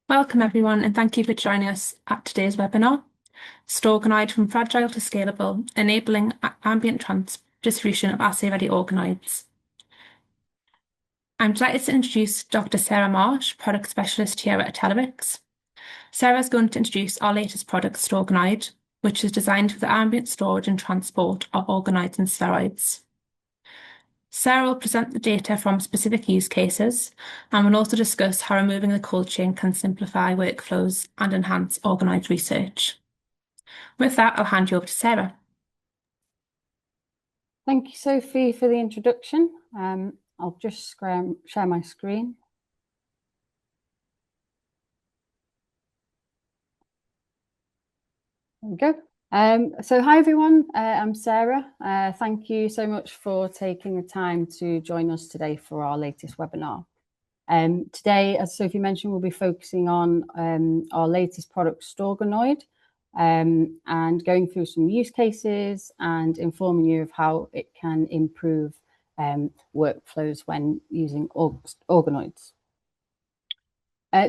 Welcome everyone, and thank you for joining us at today's webinar, STORganoid from Fragile to Scalable, Enabling Ambient Distribution of Assay-Ready Organoids. I'm delighted to introduce Dr. Sarah Marsh, Product Specialist here at Atelerix. Sarah is going to introduce our latest product, STORganoid, which is designed for the ambient storage and transport of organoids and spheroids. Sarah will present the data from specific use cases and will also discuss how removing the cold chain can simplify workflows and enhance organoid research. With that, I'll hand you over to Sarah. Thank you, Sophie, for the introduction. I'll just share my screen. There we go. So hi everyone, I'm Sarah. Thank you so much for taking the time to join us today for our latest webinar. Today, as Sophie mentioned, we'll be focusing on our latest product, STORganoid, and going through some use cases and informing you of how it can improve workflows when using organoids.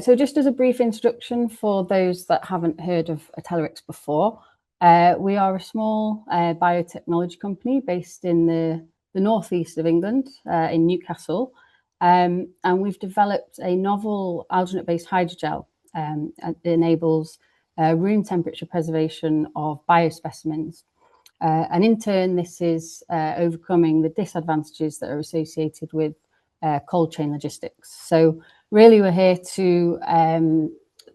So just as a brief introduction for those that haven't heard of Atelerix before, we are a small biotechnology company based in the northeast of England, in Newcastle, and we've developed a novel alginate-based hydrogel that enables room temperature preservation of biospecimens. And in turn, this is overcoming the disadvantages that are associated with cold chain logistics. So really, we're here to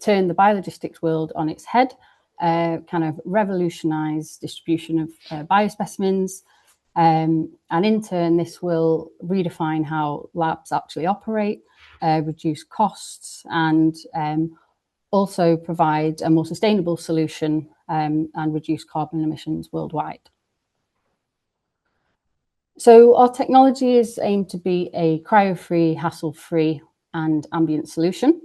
turn the biologistics world on its head, kind of revolutionize distribution of biospecimens. And in turn, this will redefine how labs actually operate, reduce costs, and also provide a more sustainable solution and reduce carbon emissions worldwide. So our technology is aimed to be a cryo-free, hassle-free and ambient solution.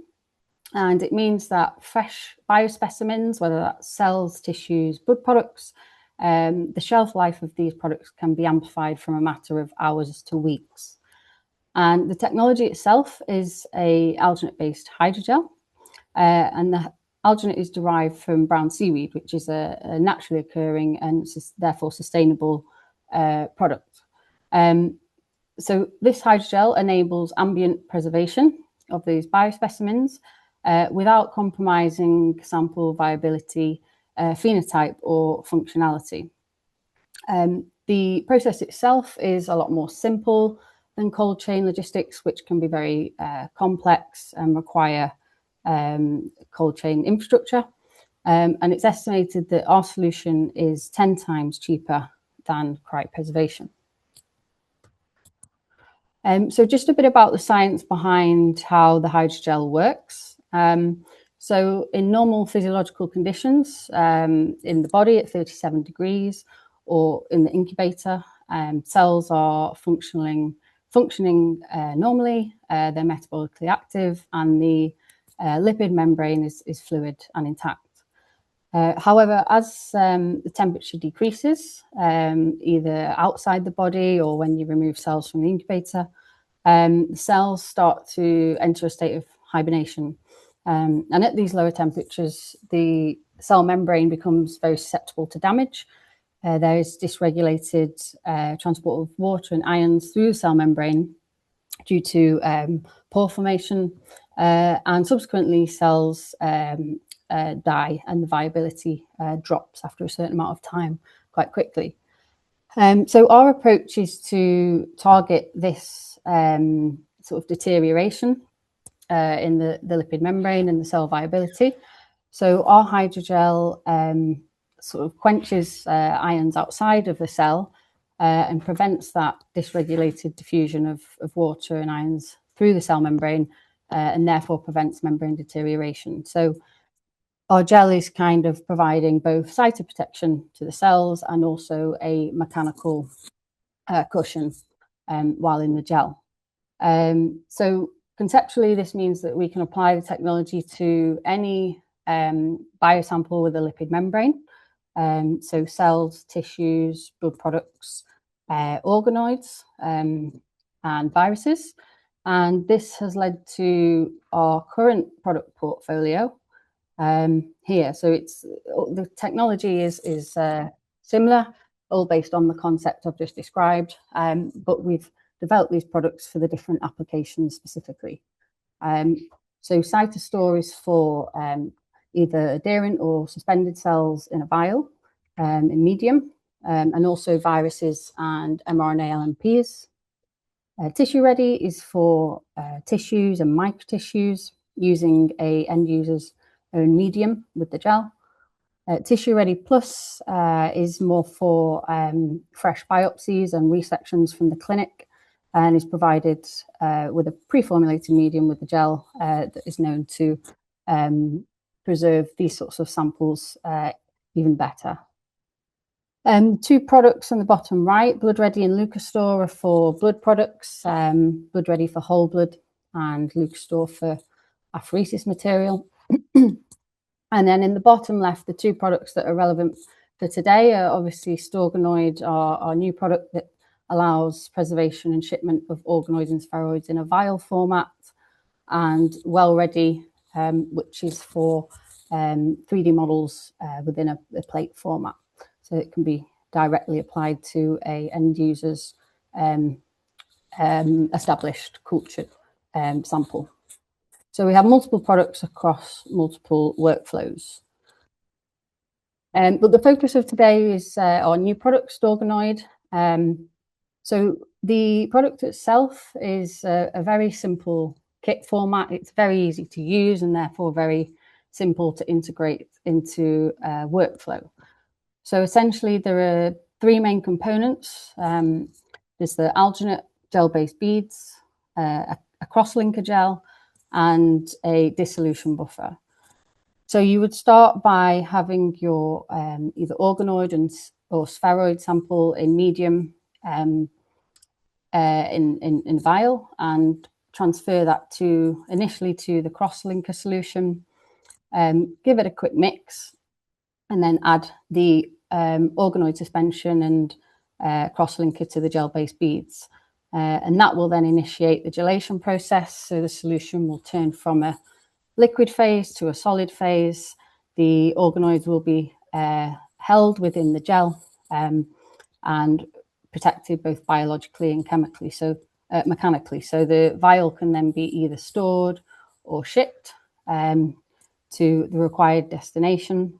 And it means that fresh biospecimens, whether that's cells, tissues, blood products, the shelf life of these products can be amplified from a matter of hours to weeks. And the technology itself is a alginate-based hydrogel. And the alginate is derived from brown seaweed, which is a naturally occurring and therefore sustainable product. So this hydrogel enables ambient preservation of these biospecimens without compromising sample viability, phenotype or functionality. The process itself is a lot more simple than cold chain logistics, which can be very complex and require cold chain infrastructure. And it's estimated that our solution is 10 times cheaper than cryopreservation. So just a bit about the science behind how the hydrogel works. So in normal physiological conditions, in the body at 37 degrees or in the incubator, cells are functioning normally, they're metabolically active, and the lipid membrane is fluid and intact. However, as the temperature decreases, either outside the body or when you remove cells from the incubator, the cells start to enter a state of hibernation. And at these lower temperatures, the cell membrane becomes very susceptible to damage. There is dysregulated transport of water and ions through the cell membrane due to pore formation, and subsequently cells die and the viability drops after a certain amount of time quite quickly. So our approach is to target this sort of deterioration in the lipid membrane and the cell viability. So our hydrogel sort of quenches ions outside of the cell and prevents that dysregulated diffusion of water and ions through the cell membrane, and therefore prevents membrane deterioration. So our gel is kind of providing both cytoprotection to the cells and also a mechanical cushion while in the gel. So conceptually, this means that we can apply the technology to any biosample with a lipid membrane. So cells, tissues, blood products, organoids, and viruses. And this has led to our current product portfolio here. So it's the technology is similar, all based on the concept I've just described, but we've developed these products for the different applications specifically. So CytoStor is for either adherent or suspended cells in a vial in medium, and also viruses and mRNA LNPs. Tissue-Ready is for tissues and microtissues using a end user's own medium with the gel. Tissue-Ready Plus is more for fresh biopsies and resections from the clinic, and is provided with a pre-formulated medium with the gel that is known to preserve these sorts of samples even better. Two products on the bottom right, Blood-Ready and Leukastor, are for blood products, Blood-Ready for whole blood and Leukastor for apheresis material. And then in the bottom left, the two products that are relevant for today are obviously STORganoid, our new product that allows preservation and shipment of organoids and spheroids in a vial format, and Well-Ready, which is for 3D models within a plate format. So it can be directly applied to a end user's established cultured sample. So we have multiple products across multiple workflows. But the focus of today is our new product, STORganoid. So the product itself is a very simple kit format. It's very easy to use and therefore very simple to integrate into workflow. So essentially there are three main components. There's the alginate gel-based beads, a cross-linker gel, and a dissolution buffer. So you would start by having your either organoid or spheroid sample in medium in vial, and transfer that initially to the cross-linker solution, give it a quick mix, and then add the organoid suspension and cross-linker to the gel-based beads. And that will then initiate the gelation process. So the solution will turn from a liquid phase to a solid phase. The organoids will be held within the gel and protected both biologically and chemically, so mechanically. So the vial can then be either stored or shipped to the required destination.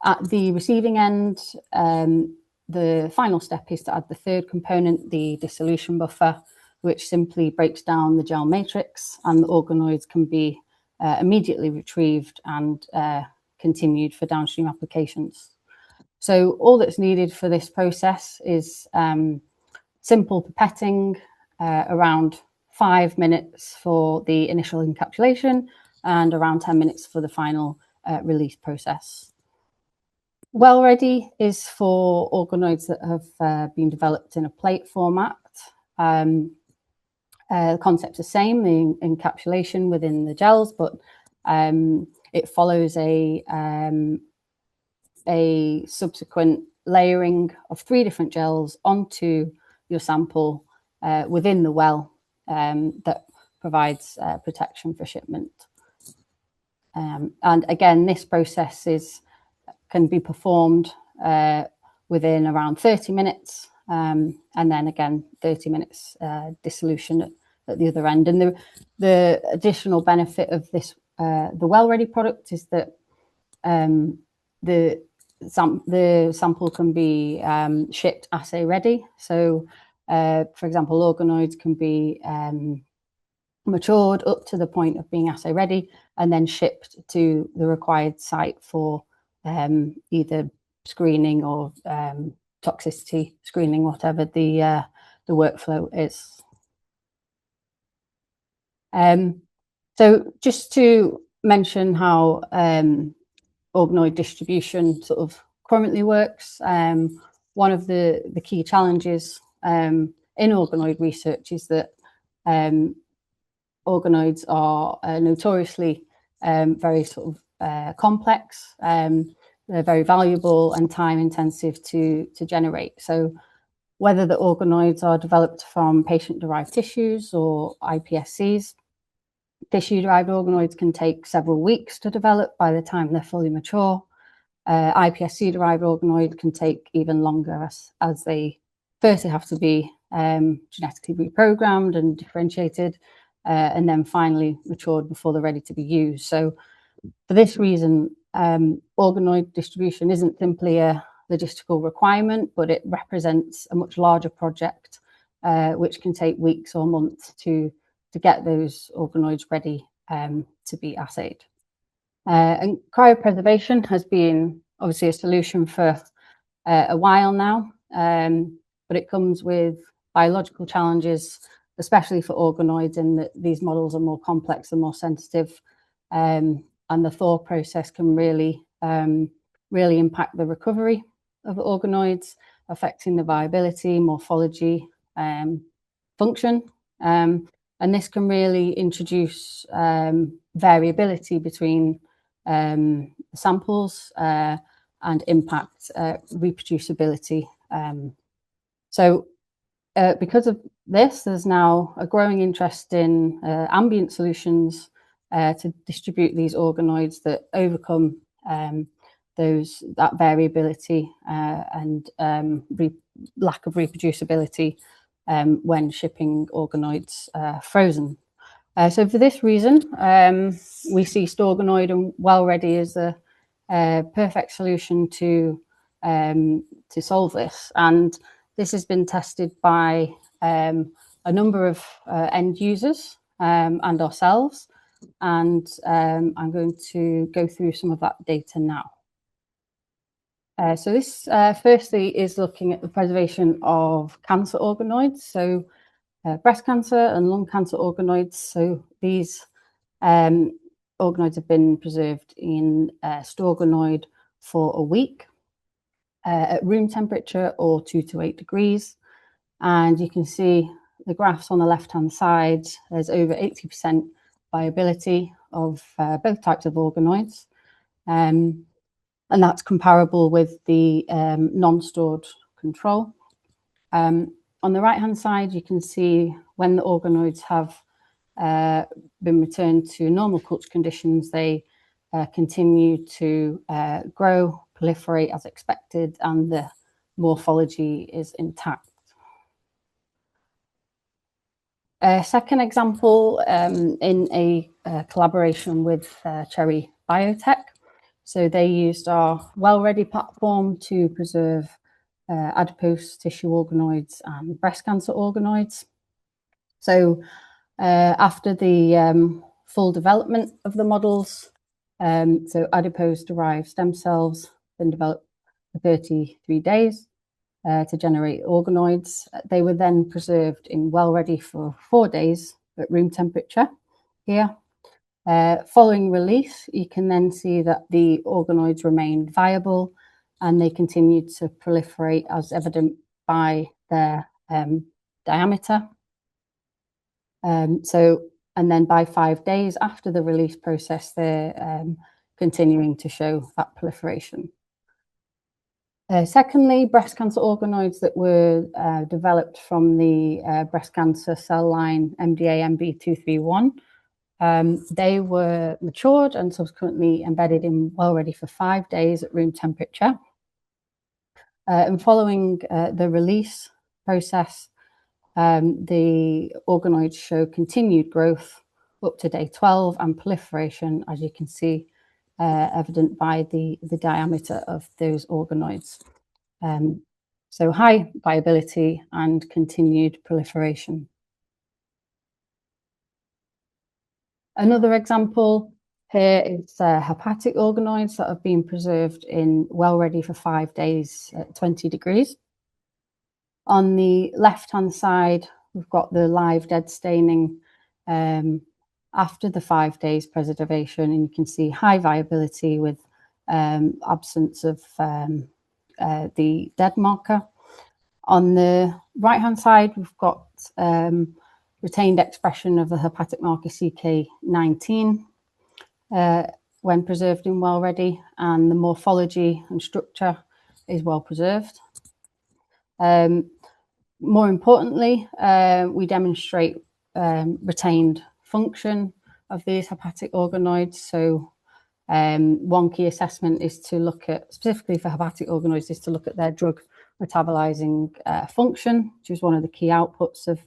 At the receiving end, the final step is to add the third component, the dissolution buffer, which simply breaks down the gel matrix, and the organoids can be immediately retrieved and continued for downstream applications. So all that's needed for this process is simple pipetting, around 5 minutes for the initial encapsulation and around 10 minutes for the final release process. Well-Ready is for organoids that have been developed in a plate format. The concept's the same, the encapsulation within the gels, but it follows a subsequent layering of 3 different gels onto your sample within the well that provides protection for shipment. And again, this process can be performed within around 30 minutes, and then again 30 minutes dissolution at the other end. And the additional benefit of this, the Well-Ready product, is that the sample can be shipped assay-ready. So, for example, organoids can be matured up to the point of being assay-ready and then shipped to the required site for either screening or toxicity screening, whatever the workflow is. So just to mention how organoid distribution sort of currently works, one of the key challenges in organoid research is that organoids are notoriously very sort of complex. They're very valuable and time intensive to generate. So whether the organoids are developed from patient-derived tissues or iPSCs. Tissue-derived organoids can take several weeks to develop by the time they're fully mature. iPSC-derived organoid can take even longer as they firstly have to be genetically reprogrammed and differentiated, and then finally matured before they're ready to be used. So for this reason, organoid distribution isn't simply a logistical requirement, but it represents a much larger project, which can take weeks or months to get those organoids ready to be assayed. And cryopreservation has been obviously a solution for a while now, but it comes with biological challenges, especially for organoids, in that these models are more complex and more sensitive, and the thaw process can really impact the recovery of organoids, affecting the viability, morphology, function. And this can really introduce variability between samples and impact reproducibility. So because of this, there's now a growing interest in ambient solutions to distribute these organoids that overcome that variability and lack of reproducibility when shipping organoids frozen. So for this reason, we see STORganoid and STORganoid as a perfect solution to solve this. And this has been tested by a number of end users and ourselves. And I'm going to go through some of that data now. So this firstly is looking at the preservation of cancer organoids. So breast cancer and lung cancer organoids. So these organoids have been preserved in STORganoid for a week at room temperature or 2 to 8 degrees. And you can see the graphs on the left-hand side, there's over 80% viability of both types of organoids. And that's comparable with the non-stored control. On the right-hand side, you can see when the organoids have been returned to normal culture conditions, they continue to grow, proliferate as expected, and the morphology is intact. A second example in a collaboration with Cherry Biotech. So they used our STORganoid platform to preserve adipose tissue organoids and breast cancer organoids. So after the full development of the models, so adipose-derived stem cells been developed for 33 days to generate organoids. They were then preserved in STORganoid for 4 days at room temperature here. Following release, you can then see that the organoids remained viable and they continued to proliferate as evident by their diameter. And then by 5 days after the release process, they're continuing to show that proliferation. Secondly, breast cancer organoids that were developed from the breast cancer cell line MDA-MB231. They were matured and subsequently embedded in STORganoid for 5 days at room temperature. And following the release process, the organoids show continued growth up to day 12 and proliferation, as you can see, evident by the diameter of those organoids. So high viability and continued proliferation. Another example here is hepatic organoids that have been preserved in STORganoid for 5 days at 20 degrees. On the left-hand side, we've got the live dead staining after the 5 days preservation, and you can see high viability with absence of the dead marker. On the right-hand side, we've got retained expression of the hepatic marker CK19 when preserved in STORganoid, and the morphology and structure is well preserved. More importantly, we demonstrate retained function of these hepatic organoids. So one key assessment is to look at, specifically for hepatic organoids, is to look at their drug metabolizing function, which is one of the key outputs of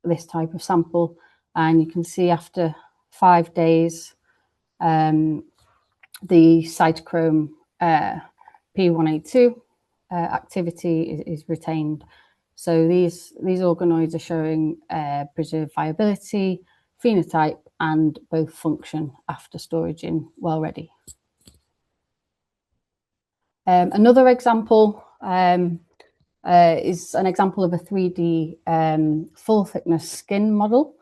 this type of sample. And you can see after 5 days, the cytochrome P182 activity is retained. So these organoids are showing preserved viability, phenotype, and both function after storage in well-ready. Another example is an example of a 3D full thickness skin model.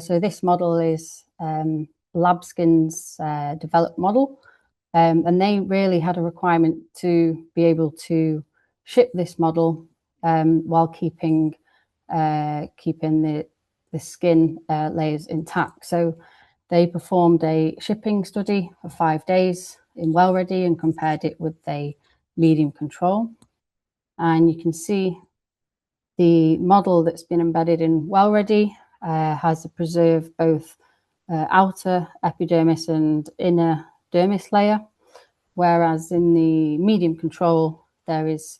So this model is LabSkin's developed model, and they really had a requirement to be able to ship this model while keeping the skin layers intact. So they performed a shipping study for 5 days in well-ready and compared it with a medium control. And you can see the model that's been embedded in well-ready has preserved both outer epidermis and inner dermis layer, whereas in the medium control, there is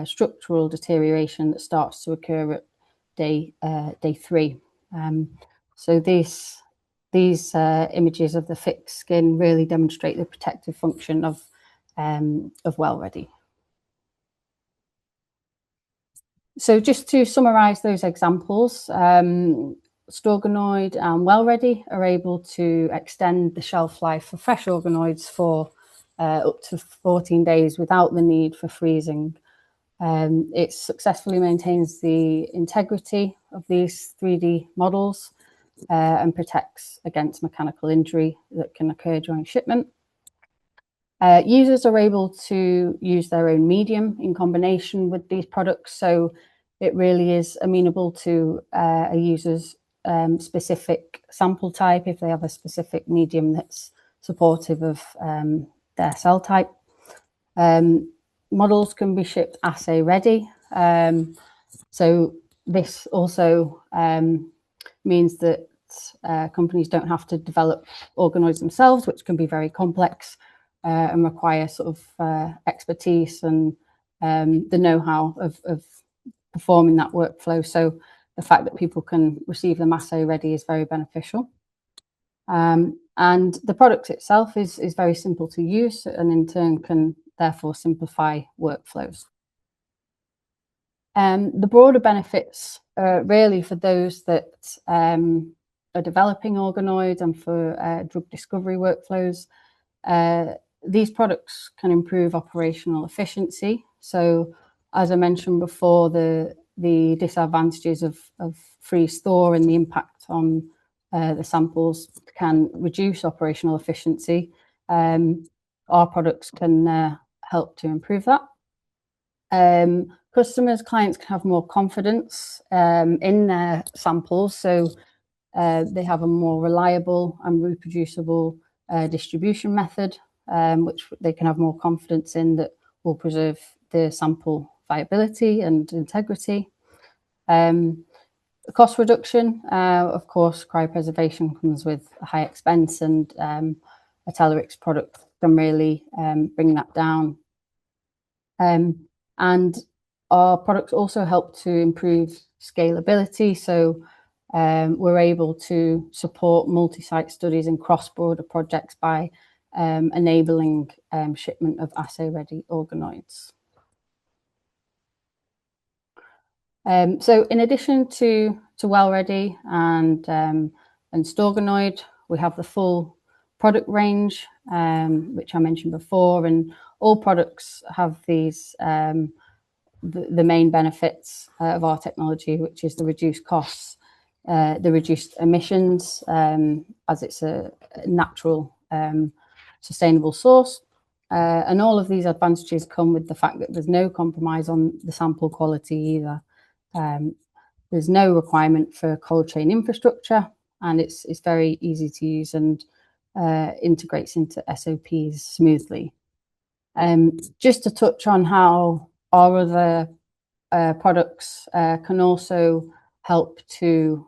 structural deterioration that starts to occur at day 3. So these images of the thick skin really demonstrate the protective function of well-ready. So just to summarize those examples, STORganoid and well-ready are able to extend the shelf life for fresh organoids for up to 14 days without the need for freezing. It successfully maintains the integrity of these 3D models and protects against mechanical injury that can occur during shipment. Users are able to use their own medium in combination with these products, so it really is amenable to a user's specific sample type if they have a specific medium that's supportive of their cell type. Models can be shipped assay-ready, so this also means that companies don't have to develop organoids themselves, which can be very complex and require sort of expertise and the know-how of performing that workflow. So the fact that people can receive them assay-ready is very beneficial. And the product itself is very simple to use and in turn can therefore simplify workflows. The broader benefits really for those that are developing organoids and for drug discovery workflows. These products can improve operational efficiency. So as I mentioned before, the disadvantages of freeze store and the impact on the samples can reduce operational efficiency. Our products can help to improve that. Customers, clients can have more confidence in their samples, so they have a more reliable and reproducible distribution method, which they can have more confidence in that will preserve the sample viability and integrity. Cost reduction, of course, cryopreservation comes with a high expense, and Atelerix products can really bring that down. And our products also help to improve scalability. So we're able to support multi-site studies and cross-border projects by enabling shipment of assay-ready organoids. So in addition to well-ready and STORganoid, we have the full product range, which I mentioned before, and all products have these the main benefits of our technology, which is the reduced costs, the reduced emissions, as it's a natural sustainable source. And all of these advantages come with the fact that there's no compromise on the sample quality either. There's no requirement for cold chain infrastructure, and it's very easy to use and integrates into SOPs smoothly. Just to touch on how our other products can also help to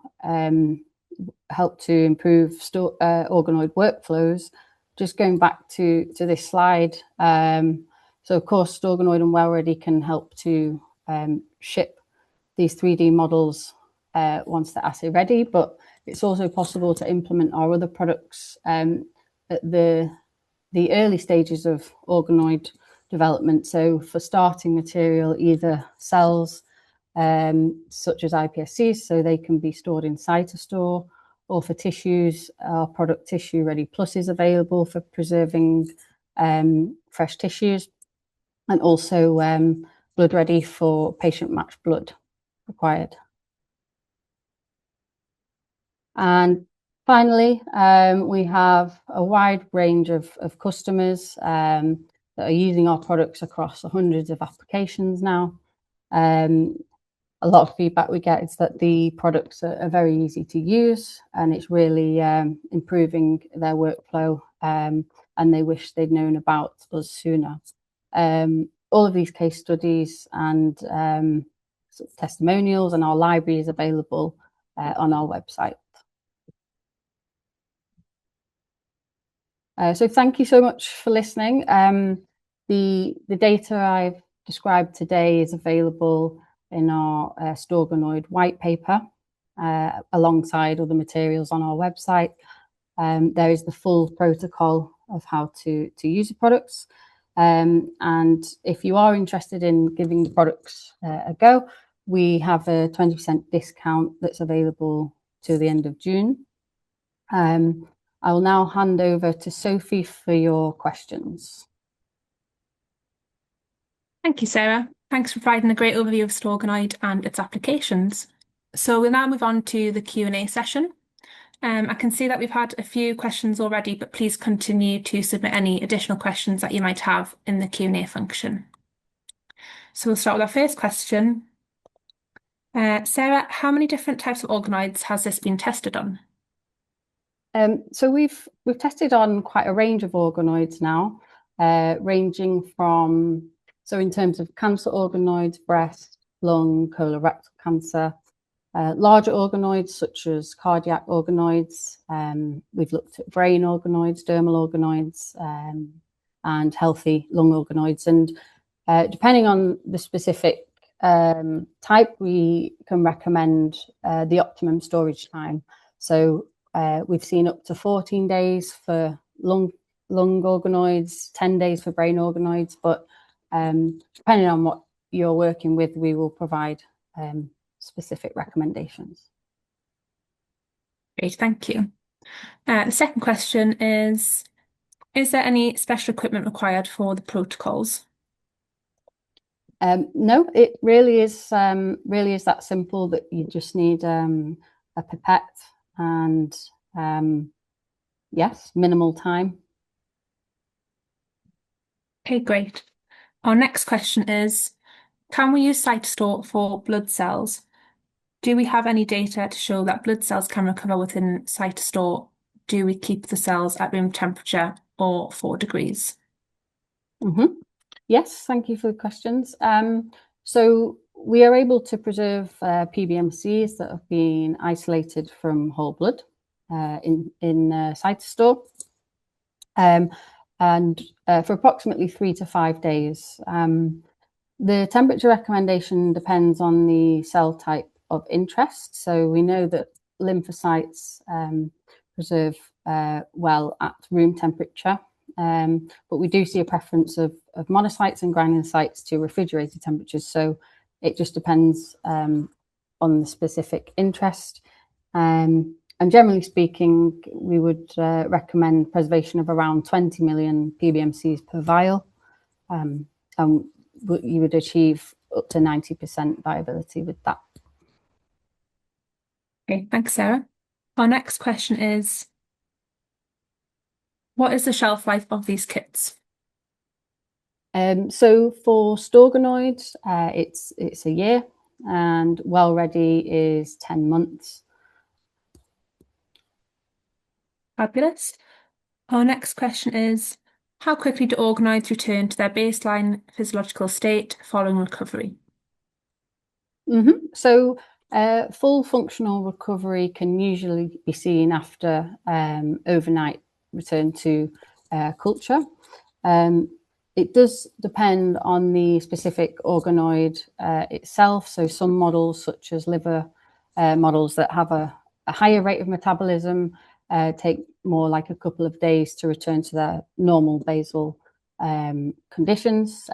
improve organoid workflows. Just going back to this slide, so of course STORganoid and STORganoid can help to ship these 3D models once they're assay ready, but it's also possible to implement our other products at the early stages of organoid development. So for starting material, either cells such as iPSCs, so they can be stored in CytoStore, or for tissues, our product Tissue-Ready Plus is available for preserving fresh tissues, and also Blood Ready for patient-matched blood required. And finally, we have a wide range of customers that are using our products across hundreds of applications now. A lot of feedback we get is that the products are very easy to use, and it's really improving their workflow, and they wish they'd known about us sooner. All of these case studies and sort of testimonials and our library is available on our website. So thank you so much for listening. The data I've described today is available in our STORganoid white paper alongside other materials on our website. There is the full protocol of how to use the products. And if you are interested in giving the products a go, we have a 20% discount that's available to the end of June. I will now hand over to Sophie for your questions. Thank you, Sarah. Thanks for providing a great overview of STORganoid and its applications. So we'll now move on to the Q&A session. I can see that we've had a few questions already, but please continue to submit any additional questions that you might have in the Q&A function. So we'll start with our first question. Sarah, how many different types of organoids has this been tested on? So we've tested on quite a range of organoids now, ranging from, so in terms of cancer organoids, breast, lung, colorectal cancer, larger organoids such as cardiac organoids. We've looked at brain organoids, dermal organoids, and healthy lung organoids. And depending on the specific type, we can recommend the optimum storage time. So we've seen up to 14 days for lung organoids, 10 days for brain organoids, but depending on what you're working with, we will provide specific recommendations. Great, thank you. The second question is there any special equipment required for the protocols? No, it really is that simple, that you just need a pipette and yes, minimal time. Okay, great. Our next question is, can we use CytoStore for blood cells? Do we have any data to show that blood cells can recover within CytoStore? Do we keep the cells at room temperature or 4 degrees? Mm-hmm. Yes, thank you for the questions. So we are able to preserve PBMCs that have been isolated from whole blood in CytoStore, and for approximately 3 to 5 days. The temperature recommendation depends on the cell type of interest. So we know that lymphocytes preserve well at room temperature, but we do see a preference of monocytes and granulocytes to refrigerated temperatures. So it just depends on the specific interest. And generally speaking, we would recommend preservation of around 20 million PBMCs per vial, and you would achieve up to 90% viability with that. Okay, thanks, Sarah. Our next question is, what is the shelf life of these kits? So for STORganoids, it's a year, and well ready is 10 months. Fabulous. Our next question is, how quickly do organoids return to their baseline physiological state following recovery? So full functional recovery can usually be seen after overnight return to culture. It does depend on the specific organoid itself. So some models, such as liver models that have a higher rate of metabolism, take more like a couple of days to return to their normal basal conditions.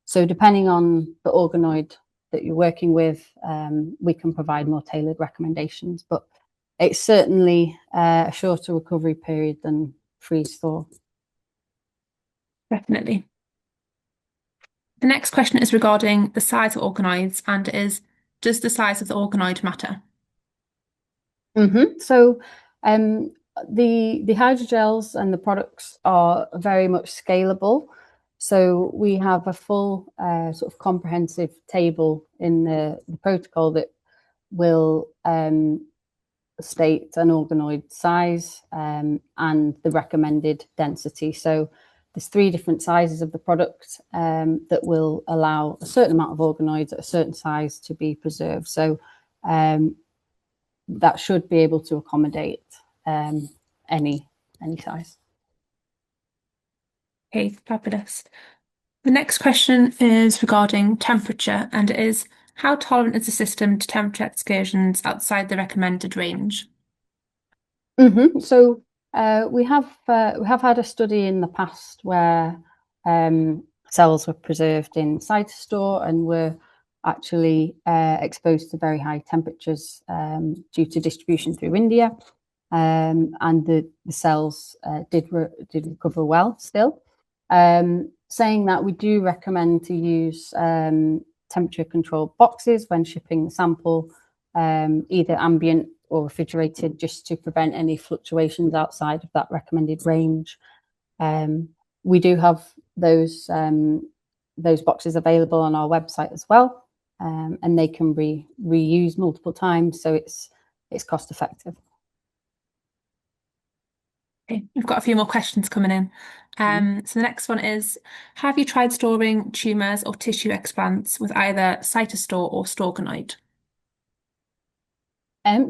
So depending on the organoid that you're working with, we can provide more tailored recommendations, but it's certainly a shorter recovery period than freeze thaw. Definitely. The next question is regarding the size of organoids and does the size of the organoid matter? So the hydrogels and the products are very much scalable. So we have a full sort of comprehensive table in the protocol that will state an organoid size and the recommended density. So there's 3 different sizes of the product that will allow a certain amount of organoids at a certain size to be preserved. So that should be able to accommodate any size. Okay, fabulous. The next question is regarding temperature and it is how tolerant is the system to temperature excursions outside the recommended range? So we have had a study in the past where cells were preserved in CytoStore and were actually exposed to very high temperatures due to distribution through India, and the cells did recover well still. Saying that, we do recommend to use temperature controlled boxes when shipping the sample, either ambient or refrigerated, just to prevent any fluctuations outside of that recommended range. We do have those boxes available on our website as well, and they can be reused multiple times, so it's cost effective. Okay, we've got a few more questions coming in. So the next one is, have you tried storing tumours or tissue explants with either CytoStore or STORganoid?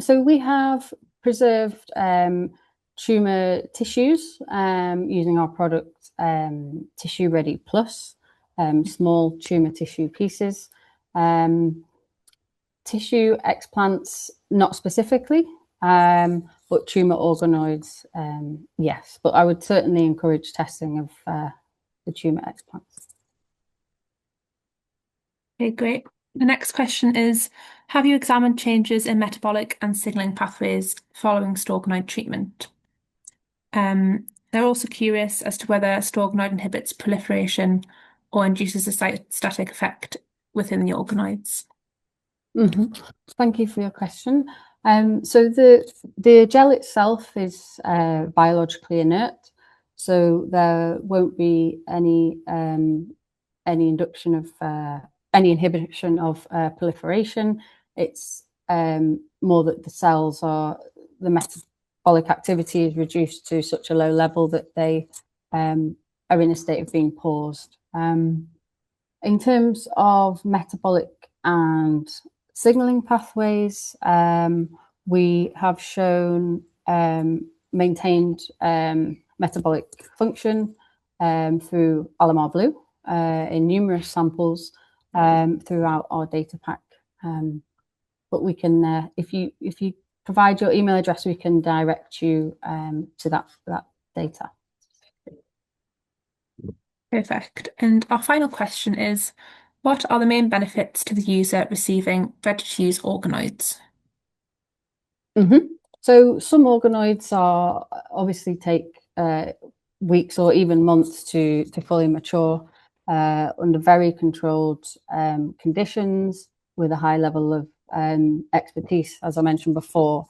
So we have preserved tumour tissues using our product Assay-Ready Plus, small tumour tissue pieces. Tissue explants, not specifically, but tumour organoids, yes. But I would certainly encourage testing of the tumour explants. Okay, great. The next question is, have you examined changes in metabolic and signaling pathways following STORganoid treatment? They're also curious as to whether STORganoid inhibits proliferation or induces a cytostatic effect within the organoids. Thank you for your question. So the gel itself is biologically inert, so there won't be any induction of any inhibition of proliferation. It's more that the cells are, the metabolic activity is reduced to such a low level that they are in a state of being paused. In terms of metabolic and signaling pathways, we have shown maintained metabolic function through Alamar Blue in numerous samples throughout our data pack. But we can, if you provide your email address, we can direct you to that data. Perfect. And our final question is, what are the main benefits to the user receiving ready-to-use organoids? So some organoids are obviously take weeks or even months to fully mature under very controlled conditions with a high level of expertise, as I mentioned before.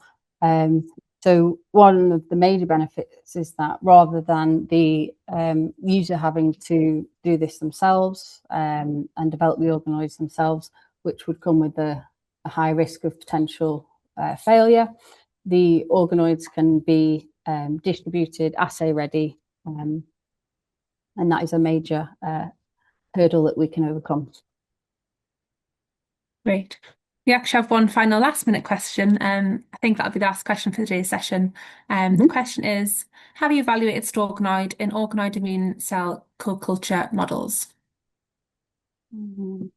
So one of the major benefits is that rather than the user having to do this themselves and develop the organoids themselves, which would come with a high risk of potential failure, the organoids can be distributed assay ready, and that is a major hurdle that we can overcome. Great. We actually have one final last minute question. I think that'll be the last question for today's session. The Mhm. question is, have you evaluated STORganoid in organoid immune cell co-culture models? Mhm.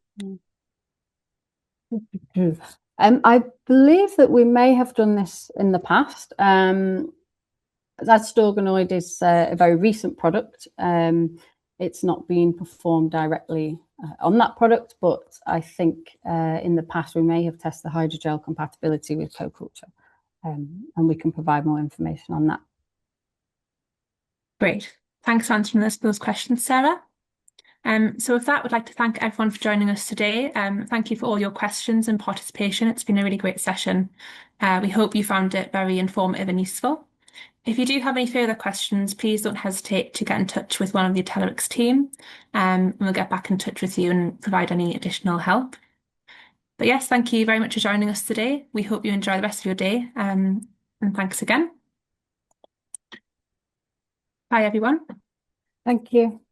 I believe that we may have done this in the past. That STORganoid is a very recent product. It's not been performed directly on that product, but I think in the past we may have tested the hydrogel compatibility with co-culture, and we can provide more information on that. Great. Thanks for answering those questions, Sarah. So with that, we'd like to thank everyone for joining us today. Thank you for all your questions and participation. It's been a really great session. We hope you found it very informative and useful. If you do have any further questions, please don't hesitate to get in touch with one of the Atelerix team, and we'll get back in touch with you and provide any additional help. But yes, thank you very much for joining us today. We hope you enjoy the rest of your day, and thanks again. Bye, everyone. Thank you.